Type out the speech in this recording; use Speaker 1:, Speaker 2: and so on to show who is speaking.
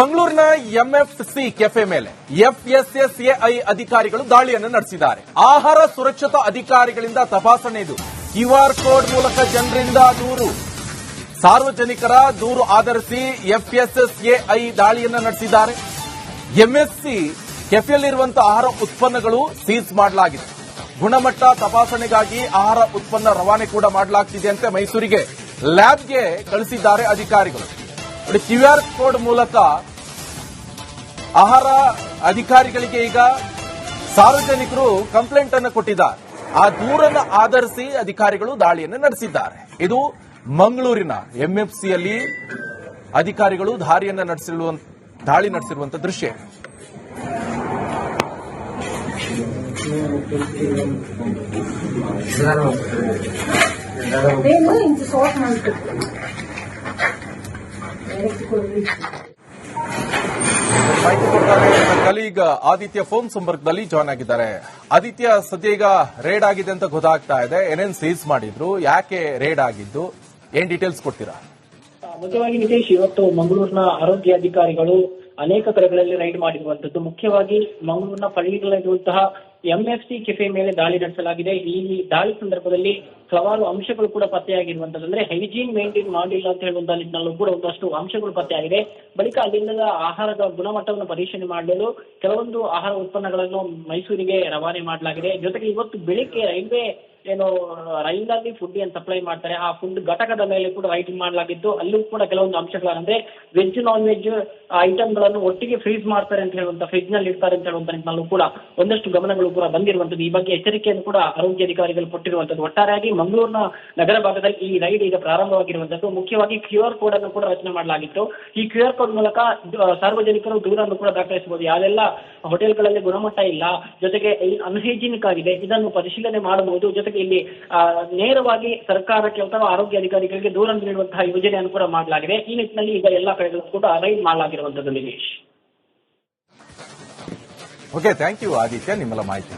Speaker 1: ಮಂಗಳೂರಿನ MFC cafe ಮೇಲೆ FSSAI ಅಧಿಕಾರಿಗಳು ದಾಳಿಯನ್ನು ನಡೆಸಿದ್ದಾರೆ. ಆಹಾರ ಸುರಕ್ಷತಾ ಅಧಿಕಾರಿಗಳಿಂದ ತಪಾಸಣೆ ಇದು. ಕ್ಯೂಆರ್ ಕೋಡ್ ಮೂಲಕ ಜನರಿಂದ ದೂರು, ಸಾರ್ವಜನಿಕರ ದೂರು ಆಧರಿಸಿ ಎಫ್ಎಸ್ಎಸ್ಎಐ ದಾಳಿಯನ್ನು ನಡೆಸಿದ್ದಾರೆ. ಎಂಎಸ್ಸಿ ಕೆಫೆಯಲ್ಲಿರುವಂತಹ ಆಹಾರ ಉತ್ಪನ್ನಗಳು ಸೀಸ್ ಮಾಡಲಾಗಿದೆ. ಗುಣಮಟ್ಟ ತಪಾಸಣೆಗಾಗಿ ಆಹಾರ ಉತ್ಪನ್ನ ರವಾನೆ ಕೂಡ ಮಾಡಲಾಗ್ತಿದೆ ಅಂತ ಮೈಸೂರಿಗೆ ಲ್ಯಾಬ್ಗೆ ಕಳಿಸಿದ್ದಾರೆ ಅಧಿಕಾರಿಗಳು. ಕ್ಯೂಆರ್ ಕೋಡ್ ಮೂಲಕ ಆಹಾರ ಅಧಿಕಾರಿಗಳಿಗೆ ಈಗ ಸಾರ್ವಜನಿಕರು ಕಂಪ್ಲೇಂಟ್ ಅನ್ನು ಕೊಟ್ಟಿದ್ದಾರೆ. ಆ ದೂರನ್ನು ಆಧರಿಸಿ ಅಧಿಕಾರಿಗಳು ದಾಳಿಯನ್ನು ನಡೆಸಿದ್ದಾರೆ. ಇದು ಮಂಗಳೂರಿನ ಎಂಎಫ್ಸಿಯಲ್ಲಿ ಅಧಿಕಾರಿಗಳು ದಾಳಿ ನಡೆಸಿರುವಂತಹ ದೃಶ್ಯ. ಮಾಹಿತಿ ಕೊಡ್ತಾರೆ ಕಲೀಗ್ ಆದಿತ್ಯ ಫೋನ್ ಸಂಪರ್ಕದಲ್ಲಿ ಜಾಯ್ನ್ ಆಗಿದ್ದಾರೆ. ಆದಿತ್ಯ, ಸದ್ಯ ಈಗ ರೇಡ್ ಆಗಿದೆ ಅಂತ ಗೊತ್ತಾಗ್ತಾ ಇದೆ. ಏನೇನ್ ಸೀಸ್ ಮಾಡಿದ್ರು, ಯಾಕೆ ರೇಡ್ ಆಗಿದ್ದು, ಏನ್ ಡೀಟೇಲ್ಸ್ ಕೊಡ್ತೀರಾ?
Speaker 2: ಮುಖ್ಯವಾಗಿ ನಿತೇಶ್, ಇವತ್ತು ಮಂಗಳೂರಿನ ಆರೋಗ್ಯ ಅಧಿಕಾರಿಗಳು ಅನೇಕ ಕಡೆಗಳಲ್ಲಿ ರೈಡ್ ಮಾಡಿರುವಂತದ್ದು. ಮುಖ್ಯವಾಗಿ ಮಂಗಳೂರಿನ ಪಳ್ಳಿಗಳಲ್ಲಿರುವಂತಹ ಎಂಎಫ್ಸಿ ಕೆಫೆ ಮೇಲೆ ದಾಳಿ ನಡೆಸಲಾಗಿದೆ. ಈ ದಾಳಿ ಸಂದರ್ಭದಲ್ಲಿ ಹಲವಾರು ಅಂಶಗಳು ಕೂಡ ಪತ್ತೆಯಾಗಿರುವಂತದ್ದು. ಅಂದ್ರೆ ಹೈಜೀನ್ ಮೇಂಟೈನ್ ಮಾಡಿಲ್ಲ ಅಂತ ಹೇಳುವಂತ ನಿಟ್ಟಿನಲ್ಲೂ ಕೂಡ ಒಂದಷ್ಟು ಅಂಶಗಳು ಪತ್ತೆಯಾಗಿದೆ. ಬಳಿಕ ಅಲ್ಲಿಂದ ಆಹಾರದ ಗುಣಮಟ್ಟವನ್ನು ಪರಿಶೀಲನೆ ಮಾಡಲು ಕೆಲವೊಂದು ಆಹಾರ ಉತ್ಪನ್ನಗಳನ್ನು ಮೈಸೂರಿಗೆ ರವಾನೆ ಮಾಡಲಾಗಿದೆ. ಜೊತೆಗೆ ಇವತ್ತು ಬೆಳಿಗ್ಗೆ ರೈಲ್ನಲ್ಲಿ ಫುಡ್ ಏನ್ ಸಪ್ಲೈ ಮಾಡ್ತಾರೆ, ಆ ಫುಡ್ ಘಟಕದ ಮೇಲೆ ಕೂಡ ರೈಟಿಂಗ್ ಮಾಡಲಾಗಿದ್ದು, ಅಲ್ಲೂ ಕೂಡ ಕೆಲವೊಂದು ಅಂಶಗಳಂದ್ರೆ ವೆಜ್ ನಾನ್ ವೆಜ್ ಐಟಮ್ಗಳನ್ನು ಒಟ್ಟಿಗೆ ಫ್ರೀಸ್ ಮಾಡ್ತಾರೆ ಅಂತ ಹೇಳುವಂತ, ಫ್ರಿಜ್ ನಲ್ಲಿ ಇಡ್ತಾರೆ ಅಂತ ಹೇಳುವಂತ ನಿಟ್ಟಿನಲ್ಲೂ ಕೂಡ ಒಂದಷ್ಟು ಗಮನಗಳು ಕೂಡ ಬಂದಿರುವಂತದ್ದು. ಈ ಬಗ್ಗೆ ಎಚ್ಚರಿಕೆಯನ್ನು ಕೂಡ ಆರೋಗ್ಯ ಅಧಿಕಾರಿಗಳು ಕೊಟ್ಟಿರುವಂತದ್ದು. ಒಟ್ಟಾರೆಯಾಗಿ ಮಂಗಳೂರಿನ ನಗರ ಭಾಗದಲ್ಲಿ ಈ ರೈಡ್ ಈಗ ಪ್ರಾರಂಭವಾಗಿರುವಂತದ್ದು. ಮುಖ್ಯವಾಗಿ ಕ್ಯೂಆರ್ ಕೋಡ್ ಅನ್ನು ಕೂಡ ರಚನೆ ಮಾಡಲಾಗಿತ್ತು. ಈ ಕ್ಯೂಆರ್ ಕೋಡ್ ಮೂಲಕ ಸಾರ್ವಜನಿಕರು ದೂರನ್ನು ಕೂಡ ದಾಖಲಿಸಬಹುದು. ಯಾವೆಲ್ಲ ಹೋಟೆಲ್ಗಳಲ್ಲಿ ಗುಣಮಟ್ಟ ಇಲ್ಲ, ಜೊತೆಗೆ ಅನ್ಹೈಜಿನಿಕ್ ಆಗಿದೆ, ಇದನ್ನು ಪರಿಶೀಲನೆ ಮಾಡಬಹುದು. ಜೊತೆಗೆ ಇಲ್ಲಿ ನೇರವಾಗಿ ಸರ್ಕಾರಕ್ಕೆ ಅಥವಾ ಆರೋಗ್ಯ ಅಧಿಕಾರಿಗಳಿಗೆ ದೂರ ನೀಡುವಂತಹ ಯೋಜನೆಯನ್ನು ಕೂಡ ಮಾಡಲಾಗಿದೆ. ಈ ನಿಟ್ಟಿನಲ್ಲಿ ಈಗ ಎಲ್ಲಾ ಕಡೆಗಳು ಕೂಡ ರೈಡ್ ಮಾಡಲಾಗಿರುವಂತದ್ದು. Nilesh,
Speaker 1: okay, thank you Aditya, ನಿಮ್ಮೆಲ್ಲ ಮಾಹಿತಿ.